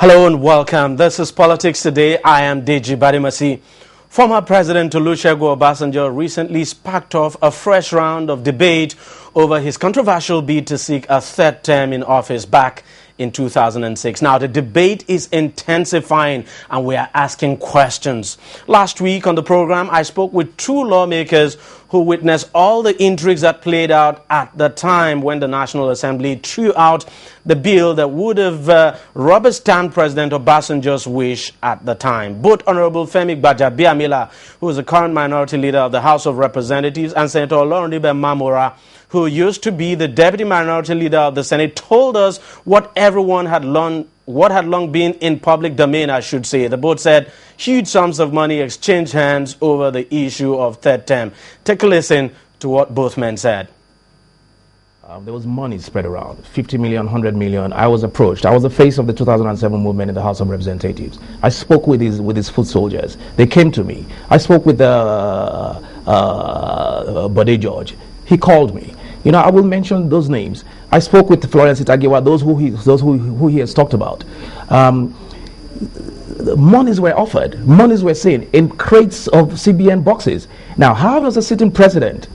Hello and welcome. This is Politics Today. I am Deji Badimasi. Former President Olusegun Obasanjo recently sparked off a fresh round of debate over his controversial bid to seek a third term in office back in 2006. Now, the debate is intensifying and we are asking questions. Last week on the program, I spoke with two lawmakers who witnessed all the intrigues that played out at the time when the National Assembly threw out the bill that would have rubber-stamped President Obasanjo's wish at the time. Both Honorable Femi Gbajabiamila, who is the current minority leader of the House of Representatives, and Senator Olorunniyi Mamora, who used to be the deputy minority leader of the Senate, told us what everyone had learned, what had long been in public domain, I should say. The both said huge sums of money exchanged hands over the issue of third term. Take a listen to what both men said. There was money spread around, 50 million, 100 million. I was approached. I was the face of the 2007 movement in the House of Representatives. I spoke with his foot soldiers. They came to me. I spoke with Bode George. He called me. You know, I will mention those names. I spoke with Florence Itagiwa, those who he has talked about. Monies were offered, monies were seen in crates of CBN boxes. Now, how does a sitting president?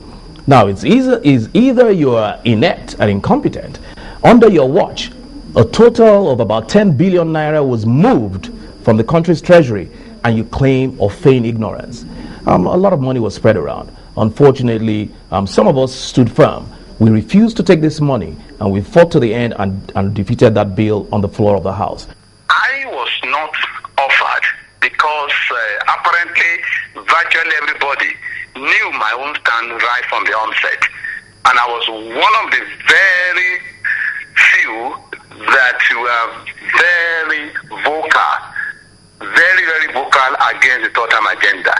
Now, it's either you are inept and incompetent. Under your watch, a total of about 10 billion naira was moved from the country's treasury, and you claim or feign ignorance. A lot of money was spread around. Unfortunately, some of us stood firm. We refused to take this money, and we fought to the end and defeated that bill on the floor of the House. I was not offered because apparently virtually everybody knew my own stand right from the onset. And I was one of the very few that were very vocal against the third term agenda.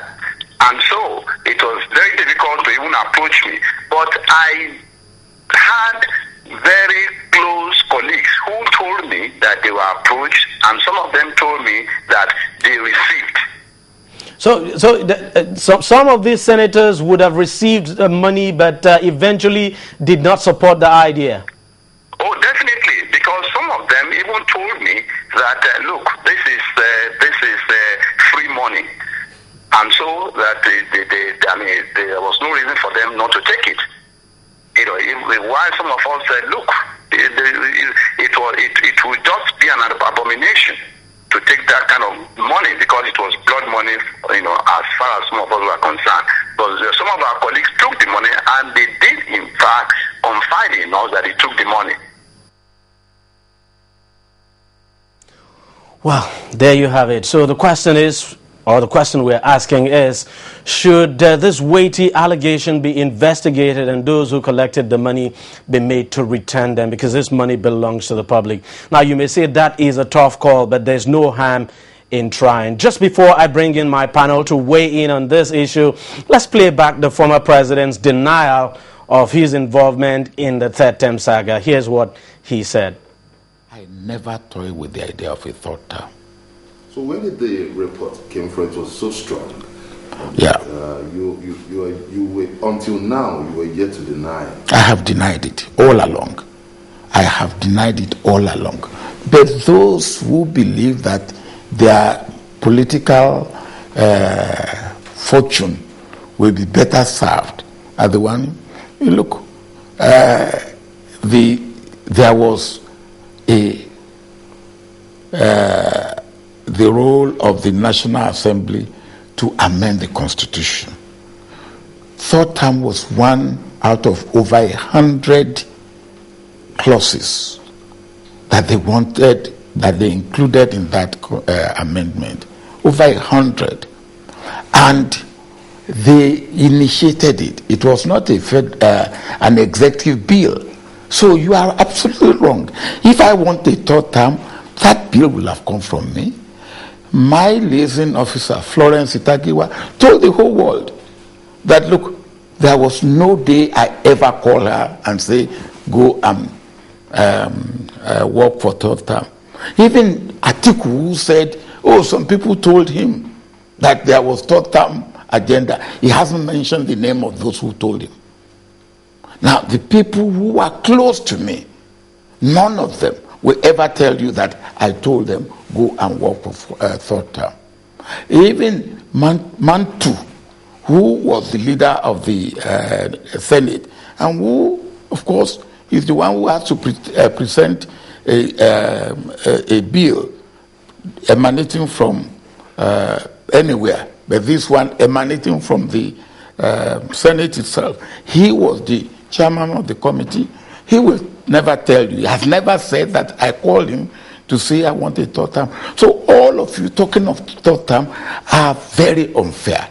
And so it was very difficult to even approach me. But I had very close colleagues who told me that they were approached, and some of them told me that they received. So some of these senators would have received money, but eventually did not support the idea. Oh, definitely, because some of them even told me that look, this is free money, and so that there was no reason for them not to take it. You know, while some of us said, look, it would just be an abomination to take that kind of money because it was blood money, you know, as far as some of us were concerned. But some of our colleagues took the money, and they did, in fact, confide in us that they took the money. Well, there you have it. So the question is, or the question we're asking is, should this weighty allegation be investigated and those who collected the money be made to return them, because this money belongs to the public? Now, you may say that is a tough call, but there's no harm in trying. Just before I bring in my panel to weigh in on this issue, let's play back the former president's denial of his involvement in the third term saga. Here's what he said. I never toyed with the idea of a third term. So when did the report came from? It was so strong. Yeah. You were, until now, you were yet to deny it. I have denied it all along. I have denied it all along. But those who believe that their political fortune will be better served are the one. Look, there was the role of the National Assembly to amend the Constitution. Third term was one out of over 100 clauses that they wanted, that they included in that amendment. Over 100. And they initiated it. It was not an executive bill. So you are absolutely wrong. If I want a third term, that bill will have come from me. My liaison officer, Florence Itagiwa, told the whole world that, look, there was no day I ever call her and say, go and work for third term. Even Atiku, who said, oh, some people told him that there was third term agenda. He hasn't mentioned the name of those who told him. Now, the people who are close to me, none of them will ever tell you that I told them go and work for third term. Even Mantu, who was the leader of the Senate, and who, of course, is the one who has to present a bill emanating from anywhere, but this one emanating from the Senate itself. He was the chairman of the committee. He will never tell you. He has never said that I called him to say I want a third term. So all of you talking of third term are very unfair.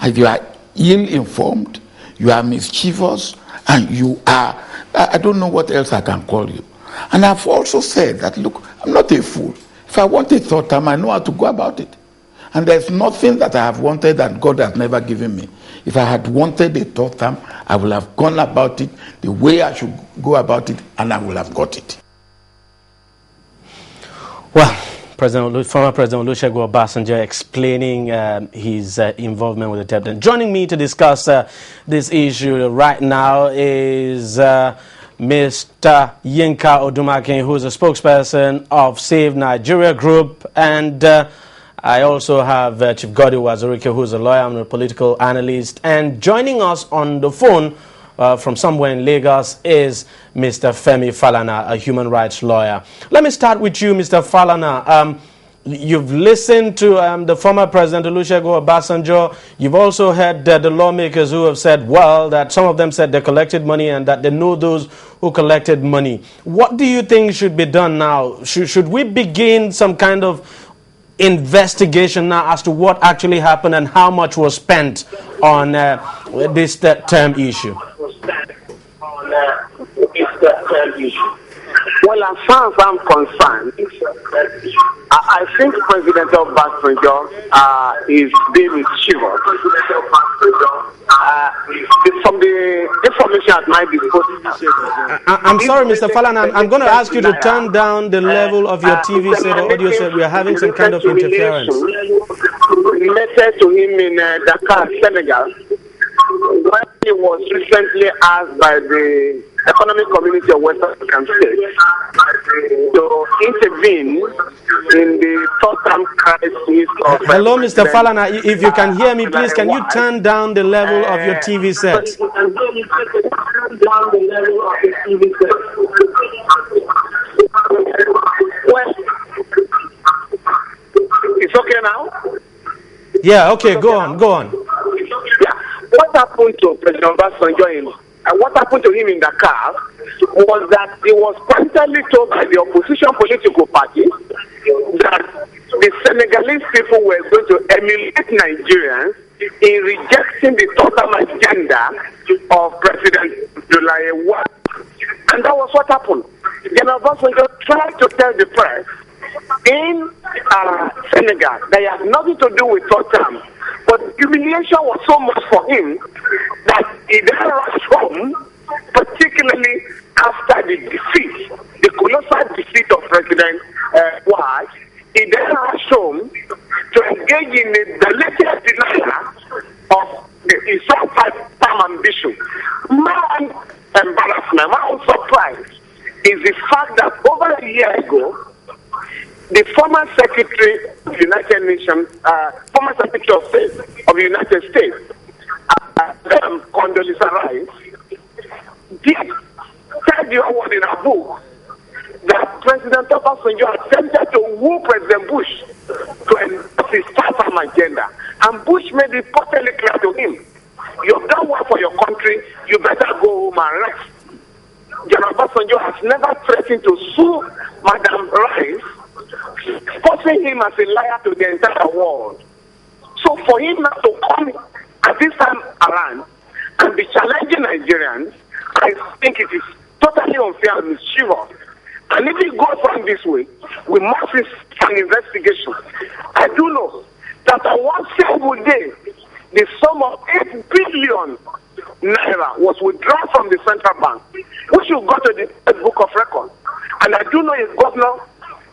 And you are ill-informed, you are mischievous, and you are, I don't know what else I can call you. And I've also said that, look, I'm not a fool. If I want a third term, I know how to go about it. And there's nothing that I have wanted that God has never given me. If I had wanted a third term, I would have gone about it the way I should go about it, and I would have got it. Well, former President Olusegun Obasanjo explaining his involvement with the Tepden. Joining me to discuss this issue right now is Mr. Yinka Odumakin, who is a spokesperson of Save Nigeria Group, and I also have Chief Goddy Wazirike, who is a lawyer and a political analyst, and joining us on the phone from somewhere in Lagos is Mr. Femi Falana, a human rights lawyer. Let me start with you, Mr. Falana. You've listened to the former President Olusegun Obasanjo. You've also heard the lawmakers who have said, well, that some of them said they collected money and that they know those who collected money. What do you think should be done now? Should we begin some kind of investigation now as to what actually happened and how much was spent on this term issue? Well, as far as I'm concerned, I think President Obasanjo is being mischievous. From the information at my disposal. I'm sorry, Mr. Falana. I'm going to ask you to turn down the level of your TV set or audio set. We are having some kind of interference. Related to him in Dakar, Senegal, when he was recently asked by the Economic Community of West African States to intervene in the third-term crisis of... Hello, Mr. Falana. If you can hear me, please, can you turn down the level of your TV set? Well, it's okay now? Yeah, okay, go on. Yeah. What happened to President Obasanjo what happened to him in Dakar was that he was constantly told by the opposition political party that the Senegalese people were going to emulate Nigerians in rejecting the total agenda of President Abdoulaye Wade. And that was what happened. General Obasanjo tried to tell the press in Senegal that he had nothing to do with third term. But humiliation was so much for him that he then rushed home, particularly after the defeat, the colossal defeat of President Wade. He then rushed home to engage in the latest denial of his own term ambition. My own embarrassment, my own surprise is the fact that over a year ago, the former Secretary of the United Nations, former Secretary of State of the United States, Condoleezza Rice, did tell the word in a book that President Obasanjo attempted to woo President Bush to endorse his third-term agenda. And Bush made it perfectly clear to him, you've done well for your country, you better go home and rest. General Obasanjo has never threatened to sue Madam Rice, exposing him as a liar to the entire world. So for him not to come at this time around and be challenging Nigerians, I think it is totally unfair and mischievous. And if it goes on this way, we must have an investigation. I do know that on one single day, the sum of 8 billion naira was withdrawn from the central bank, which will go to the book of records. And I do know a governor,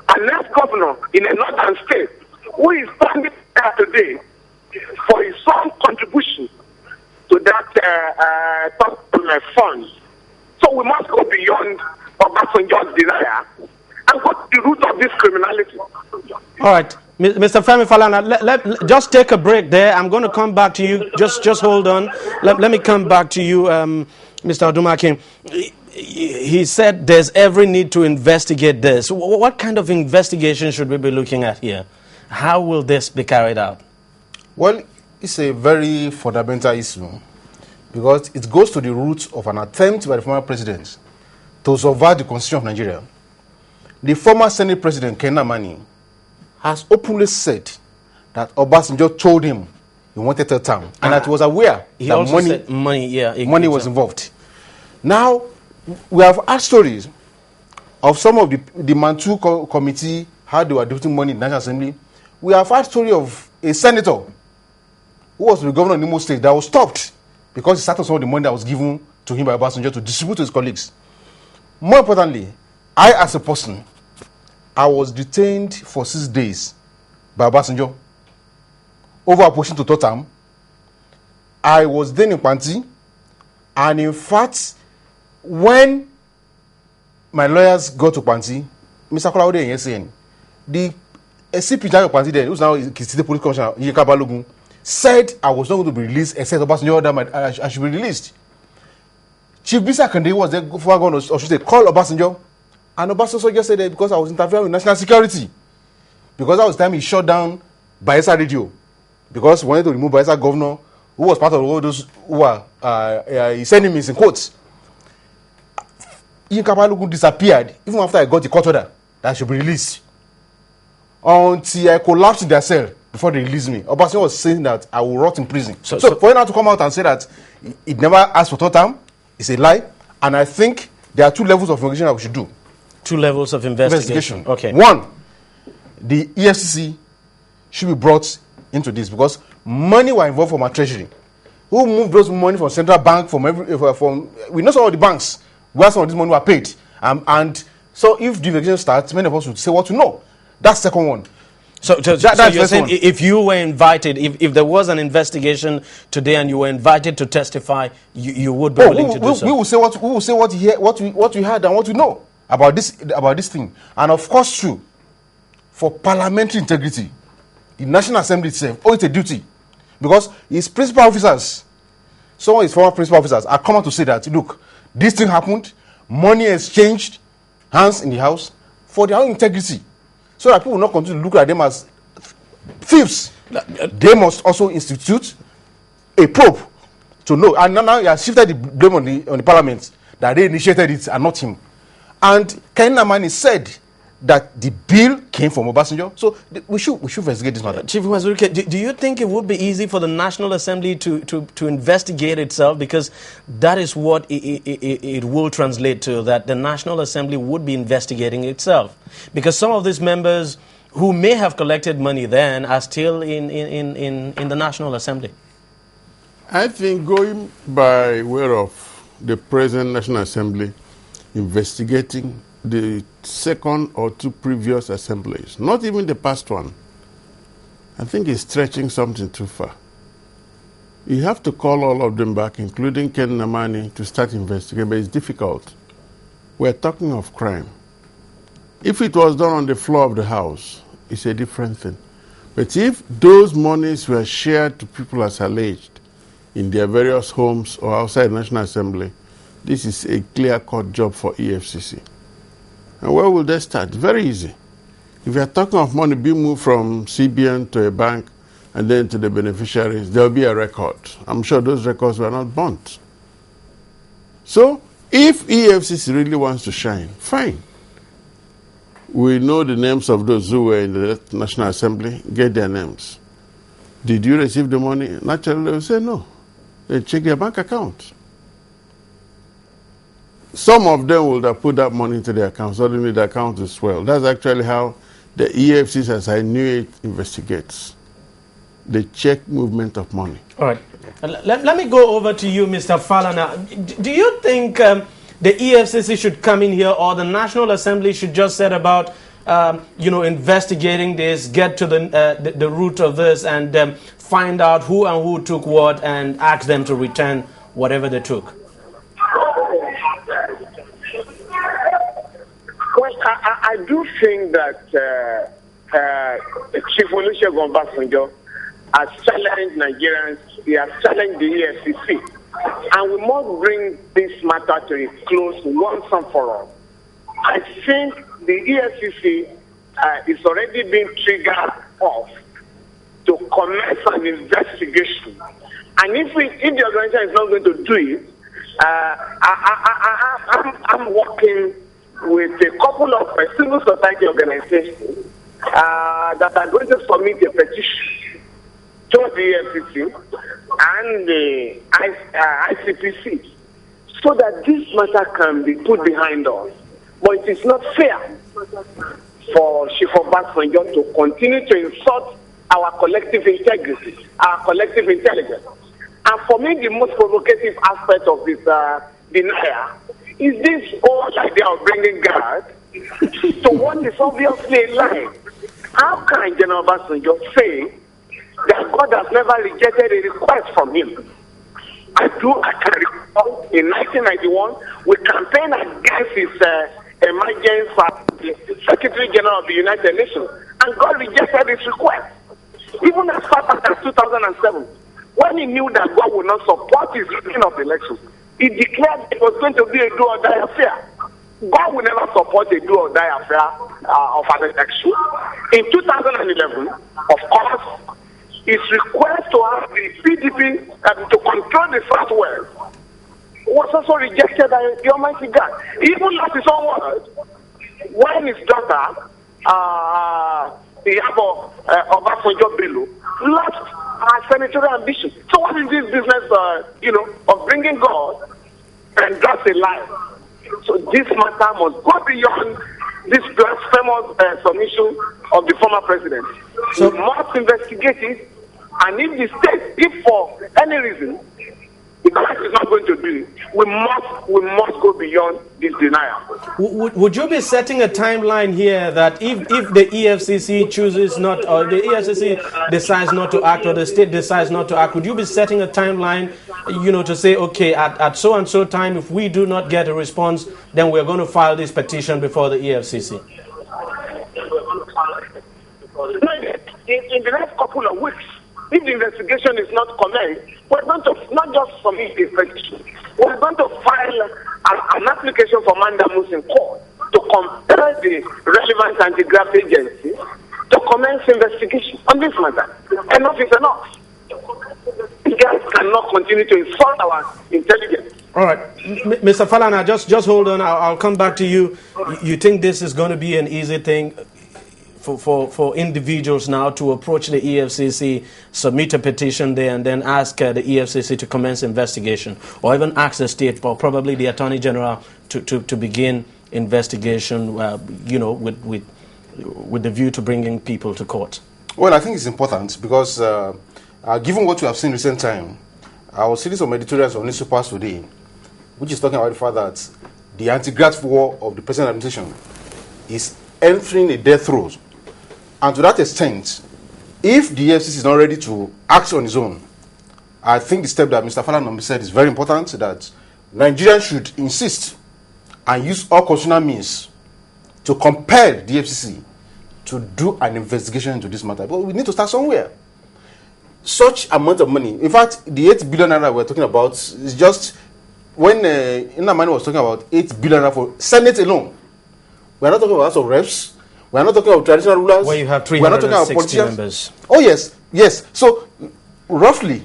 an ex-governor in a northern state, who is standing there today for his own contribution to that fund. So we must go beyond Obasanjo's desire and go to the root of this criminality. All right, Mr. Femi Falana, just take a break there. I'm going to come back to you. Just hold on. Let me come back to you, Mr. Odumake. He said there's every need to investigate this. What kind of investigation should we be looking at here? How will this be carried out? Well, it's a very fundamental issue because it goes to the roots of an attempt by the former president to subvert the Constitution of Nigeria. The former Senate President, Ken Nnamani, has openly said that Obasanjo told him he wanted third term and that he was aware that money was involved. Now, we have had stories of some of the Mantu committee, how they were distributing money in the National Assembly. We have had story of a senator who was the governor of Imo State that was stopped because he started some of the money that was given to him by Obasanjo to distribute to his colleagues. More importantly, I as a person, I was detained for 6 days by Obasanjo over opposition to third term. I was then in Panti, and in fact, when my lawyers got to Panti, Mr. Kolawode and SAN, the CP of Panti then, who's now Kisite Police Commissioner, Yinka Balogun, said I was not going to be released except Obasanjo that I should be released. Chief Bisa Kande was there before going to call Obasanjo, and Obasanjo just said that because I was interfering with national security. Because that was the time he shut down Bayelsa Radio. Because he wanted to remove Bayelsa governor, who was part of all those who were his enemies in quotes. Yinka Balogun disappeared even after I got the court order that I should be released. Until I collapsed in their cell before they released me. Obasanjo was saying that I will rot in prison. So for you now to come out and say that it never asked for third term, it's a lie. And I think there are 2 levels of investigation that we should do. 2 levels of investigation. Okay. One, the EFCC should be brought into this because money were involved from our treasury. Who moved those money from central bank we know some of the banks where some of this money were paid. And so if the investigation starts, many of us would say what to know. That's the second one. So you're saying if you were invited, if there was an investigation today and you were invited to testify, you would be willing to do so? We will say what we heard and what we know about this thing. And of course, true, for parliamentary integrity, the National Assembly itself owes it a duty. Because its principal officers, some of his former principal officers, are coming to say that, look, this thing happened, money exchanged hands in the house for their own integrity. So that people will not continue to look at them as thieves. They must also institute a probe to know. And now he has shifted the blame on the parliament that they initiated it and not him. And Ken Nnamani said that the bill came from Obasanjo. So we should investigate this matter. Chief Wazuruke, do you think it would be easy for the National Assembly to investigate itself? Because that is what it will translate to, that the National Assembly would be investigating itself. Because some of these members who may have collected money then are still in the National Assembly. I think going by way of the present National Assembly investigating the second or 2 previous assemblies, not even the past one, I think it's stretching something too far. You have to call all of them back, including Ken Nnamani, to start investigating, but it's difficult. We're talking of crime. If it was done on the floor of the House, it's a different thing. But if those monies were shared to people as alleged in their various homes or outside the National Assembly, this is a clear-cut job for EFCC. And where will they start? Very easy. If you are talking of money being moved from CBN to a bank and then to the beneficiaries, there will be a record. I'm sure those records were not burnt. So, if EFCC really wants to shine, fine. We know the names of those who were in the National Assembly, get their names. Did you receive the money? Naturally, they will say no. They check their bank account. Some of them will have put that money into their account. Suddenly the account is swelled. That's actually how the EFCC, as I knew it, investigates. They check movement of money. All right. Let me go over to you, Mr. Falana. Do you think the EFCC should come in here, or the National Assembly should just set about, investigating this, get to the root of this, and find out who took what, and ask them to return whatever they took? Well, I do think that Chief Olusegun Obasanjo has challenged Nigerians, he has challenged the EFCC. And we must bring this matter to a close once and for all. I think the EFCC is already being triggered off to commence an investigation. And if the organization is not going to do it, I'm working with a couple of civil society organizations that are going to submit a petition to the EFCC and the ICPC so that this matter can be put behind us. But it is not fair for Chief Obasanjo to continue to insult our collective integrity, our collective intelligence. And for me, the most provocative aspect of this denial is this whole idea of bringing God to what is obviously a lie. How can General Obasanjo say that God has never rejected a request from him? I can recall in 1991, we campaigned against his emergence as the Secretary General of the United Nations, and God rejected his request. Even as far back as 2007, when he knew that God would not support his winning of the election, he declared it was going to be a do-or-die affair. God will never support a do-or-die affair of an election. In 2011, of course, his request to have the PDP to control the Southwest was also rejected by the Almighty God. He even lost his own word when his daughter, Obasanjo Bello, lost her senatorial ambition. So what is this business, of bringing God and that's a lie? So this matter must go beyond this blasphemous submission of the former president. So we must investigate it, and if the state, if for any reason, the government is not going to do it, we must go beyond this denial. Would you be setting a timeline here that if the EFCC chooses not, or the EFCC decides not to act, or the state decides not to act, would you be setting a timeline, to say, okay, at so and so time, if we do not get a response, then we're going to file this petition before the EFCC? In the next couple of weeks, if the investigation is not commenced, we're going to not just submit a petition, we're going to file an application for mandamus in court to compel the relevant anti-graft agency to commence investigation on this matter. Enough is enough. You guys cannot continue to insult our intelligence. All right, Mr. Falana, just hold on. I'll come back to you. You think this is going to be an easy thing for individuals now to approach the EFCC, submit a petition there, and then ask the EFCC to commence investigation, or even ask the state, or probably the Attorney General, to begin investigation, with the view to bringing people to court? Well, I think it's important because given what we have seen in recent time, our series of editorials on newspapers today, which is talking about the fact that the anti-graft war of the present administration is entering a death throes. And to that extent, if the EFCC is not ready to act on its own, I think the step that Mr. Falana said is very important, that Nigerians should insist and use all constitutional means to compel the EFCC to do an investigation into this matter. But we need to start somewhere. Such amount of money, in fact, the 8 billion naira we're talking about is just, when Nnamani was talking about 8 billion naira for Senate alone, we're not talking about House of Reps. We're not talking about traditional rulers. Where you have 360 members. Oh, yes. So, roughly,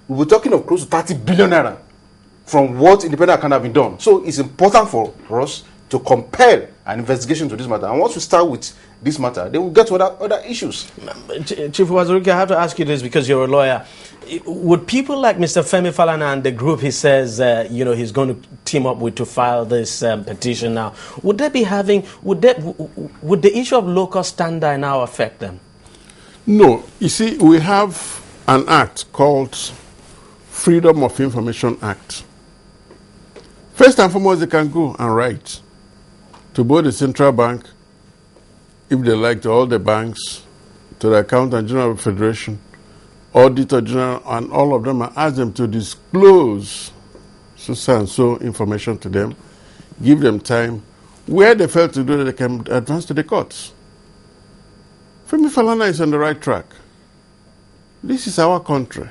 we're talking of close to 30 billion naira from what independent can have been done. So, it's important for us to compel an investigation to this matter. And once we start with this matter, then we'll get to other issues. Chief Wazuruki, I have to ask you this because you're a lawyer. Would people like Mr. Femi Falana and the group he says he's going to team up with to file this petition now, would the issue of local standby now affect them? No. You see, we have an act called Freedom of Information Act. First and foremost, they can go and write to both the central bank, if they like, to all the banks, to the Accountant General of the Federation, Auditor General, and all of them, and ask them to disclose so and so information to them, give them time. Where they fail to do that, they can advance to the courts Femi Falana is on the right track. This is our country.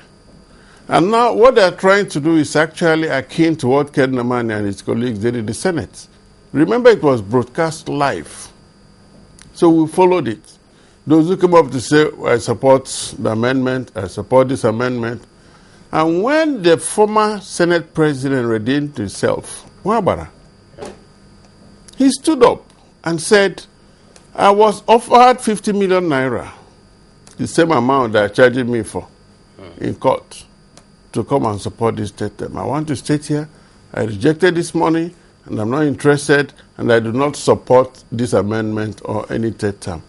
And now what they're trying to do is actually akin to what Ken Namani and his colleagues did in the Senate. Remember, it was broadcast live. So we followed it. Those who came up to say, I support the amendment, I support this amendment. And when the former Senate President redeemed himself, Wabara, he stood up and said, I was offered 50 million naira, the same amount they're charging me for in court, to come and support this third term. I want to state here, I rejected this money, and I'm not interested, and I do not support this amendment or any third term.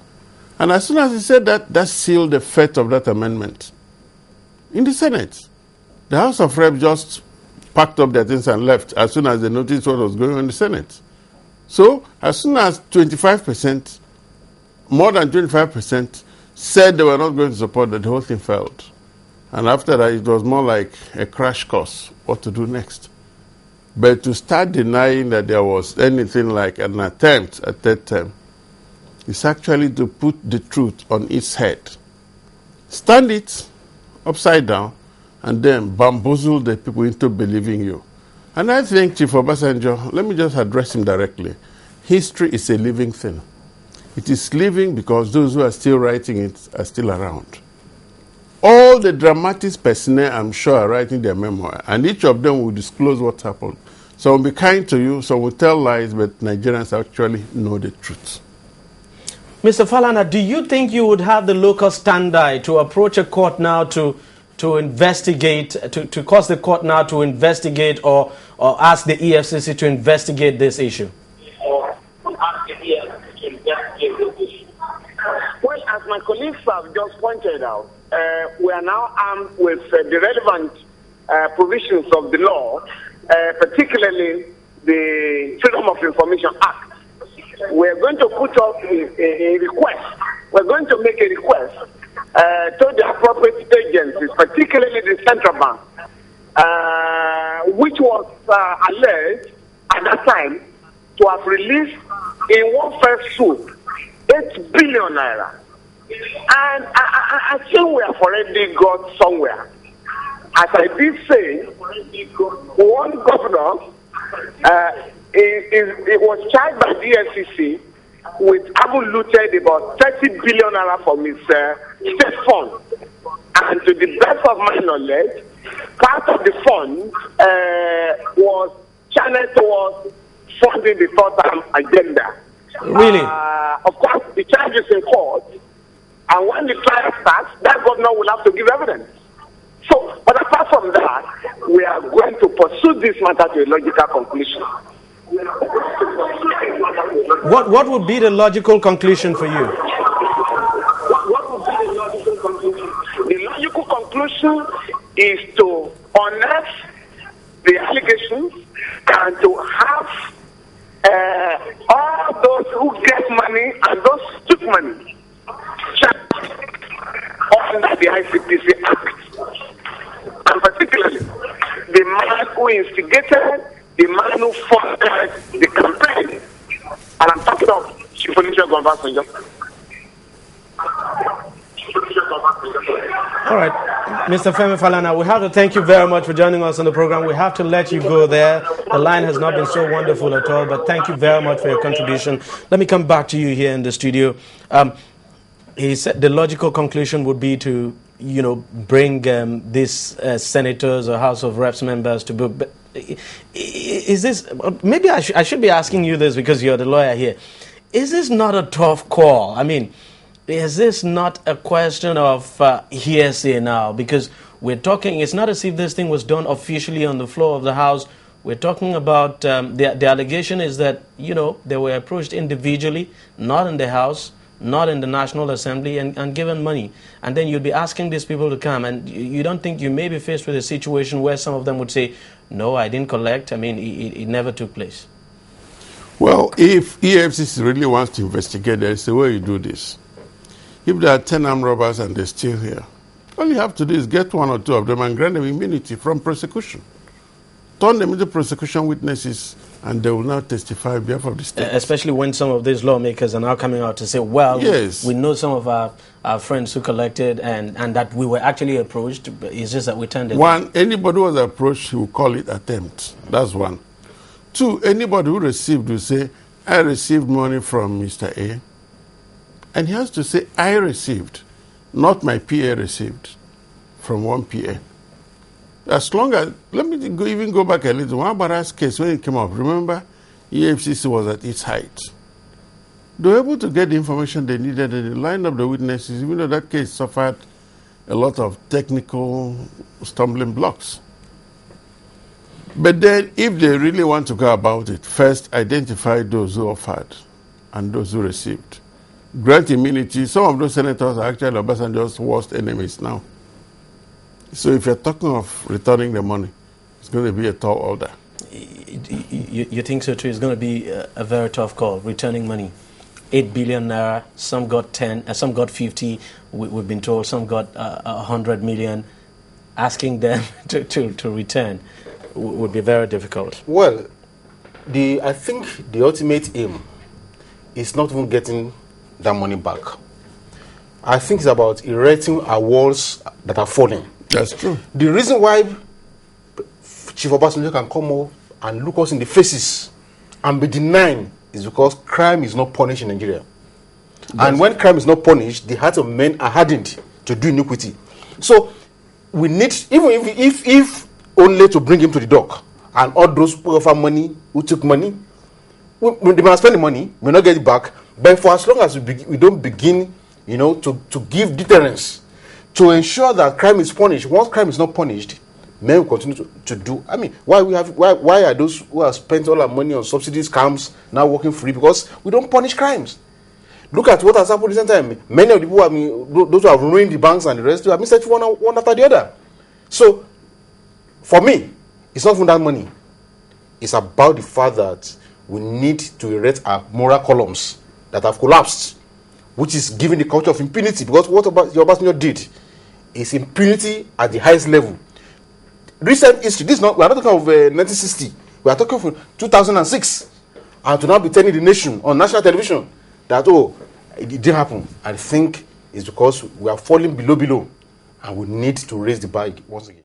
And as soon as he said that, that sealed the fate of that amendment. In the Senate, the House of Reps just packed up their things and left as soon as they noticed what was going on in the Senate. So, as soon as 25%, more than 25%, said they were not going to support it, the whole thing failed. And after that, it was more like a crash course, what to do next. But to start denying that there was anything like an attempt at that time is actually to put the truth on its head. Stand it upside down and then bamboozle the people into believing you. And I think Chief Obasanjo, let me just address him directly. History is a living thing. It is living because those who are still writing it are still around. All the dramatists personnel, I'm sure, are writing their memoir, and each of them will disclose what happened. Some will be kind to you, some will tell lies, but Nigerians actually know the truth. Mr. Falana, do you think you would have the local standard to approach a court now to investigate, to cause the court now to investigate or ask the EFCC to investigate this issue? Well, as my colleagues have just pointed out, we are now armed with the relevant provisions of the law, particularly the Freedom of Information Act. We're going to put up a request. We're going to make a request to the appropriate agencies, particularly the Central Bank, which was alleged at that time to have released in one fell swoop 8 billion naira. And I think we have already got somewhere. As I did say, one governor it was charged by the EFCC with having looted about 30 billion naira from his state fund. And to the best of my knowledge, part of the fund was channeled towards funding the third-term agenda. Really? Of course, the charge is in court, and when the trial starts, that governor will have to give evidence. So, but apart from that, we are going to pursue this matter to a logical conclusion. What would be the logical conclusion for you? What would be the logical conclusion? The logical conclusion is to unearth the allegations and to have all those who get money and those who took money charged under the ICPC Act. And particularly, the man who instigated, the man who funded the campaign. And I'm talking of Chief Olusegun Obasanjo. All right, Mr. Femi Falana, we have to thank you very much for joining us on the program. We have to let you go there. The line has not been so wonderful at all, but thank you very much for your contribution. Let me come back to you here in the studio. He said the logical conclusion would be to, bring these senators or House of Reps members to book. But is this, maybe I should be asking you this because you're the lawyer here. Is this not a tough call? I mean, is this not a question of hearsay now? Because we're talking, it's not as if this thing was done officially on the floor of the House. We're talking about, the allegation is that, they were approached individually, not in the House, not in the National Assembly, and given money. And then you'd be asking these people to come, and you don't think you may be faced with a situation where some of them would say, no, I didn't collect. I mean, it never took place. Well, if EFCC really wants to investigate, there is a way you do this. If there are 10 armed robbers and they're still here, all you have to do is get one or two of them and grant them immunity from prosecution. Turn them into prosecution witnesses and they will now testify on behalf of the state. Especially when some of these lawmakers are now coming out to say, well, Yes. we know some of our friends who collected and that we were actually approached, but it's just that we turned it down. One, anybody who was approached, he will call it attempt. That's one. Two, anybody who received will say, I received money from Mr. A. And he has to say, I received, not my PA received from one PA. As long as, let me even go back a little. Wabara's case, when it came up, remember, EFCC was at its height. They were able to get the information they needed and they lined up the witnesses, even though that case suffered a lot of technical stumbling blocks. But then, if they really want to go about it, first identify those who offered and those who received. Grant immunity. Some of those senators are actually Obasanjo's worst enemies now. So if you're talking of returning the money, it's going to be a tall order. You think so too? It's going to be a very tough call, returning money. 8 billion naira, some got 10, some got 50, we've been told, some got 100 million. Asking them to return would be very difficult. Well, I think the ultimate aim is not even getting that money back. I think it's about erecting our walls that are falling. That's true. The reason why Chief Obasanjo can come up and look us in the faces and be denying is because crime is not punished in Nigeria. And when crime is not punished, the hearts of men are hardened to do iniquity. So we need, even if only to bring him to the dock, and all those who offer money, who took money, they must spend the money, we not get it back. But for as long as we don't begin, to give deterrence, to ensure that crime is punished. Once crime is not punished, men will continue to do. I mean, why are those who have spent all our money on subsidies, scams, now working free? Because we don't punish crimes. Look at what has happened recent time. Many of the people, those who have ruined the banks and the rest, have been searched one after the other. So, for me, it's not from that money. It's about the fact that we need to erect our moral columns that have collapsed, which is giving the culture of impunity. Because what Obasanjo did is impunity at the highest level. Recent history, we are not talking of 1960, we are talking of 2006. And to now be telling the nation on national television that, it didn't happen. I think it's because we are falling below, and we need to raise the bar once again.